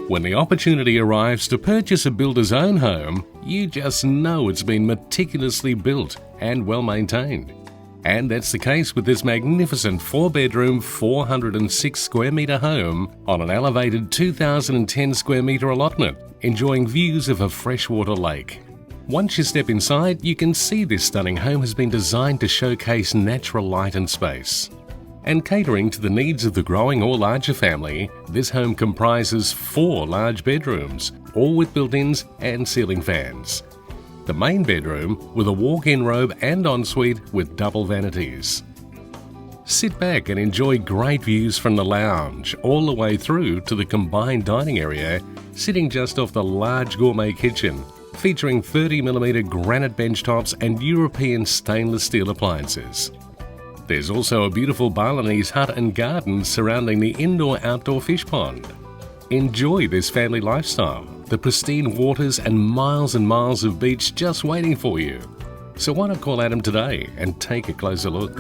When the opportunity arrives to purchase a builder's own home, you just know it's been meticulously built and well maintained. And that's the case with this magnificent 4-bedroom, 406 square metre home on an elevated 2,010 square metre allotment, enjoying views of a freshwater lake. Once you step inside, you can see this stunning home has been designed to showcase natural light and space. And catering to the needs of the growing or larger family, this home comprises 4 large bedrooms, all with built-ins and ceiling fans. The main bedroom with a walk-in robe and ensuite with double vanities. Sit back and enjoy great views from the lounge all the way through to the combined dining area, sitting just off the large gourmet kitchen, featuring 30mm granite bench tops and European stainless steel appliances. There's also a beautiful Balinese hut and garden surrounding the indoor-outdoor fish pond. Enjoy this family lifestyle, the pristine waters and miles of beach just waiting for you. So why not call Adam today and take a closer look?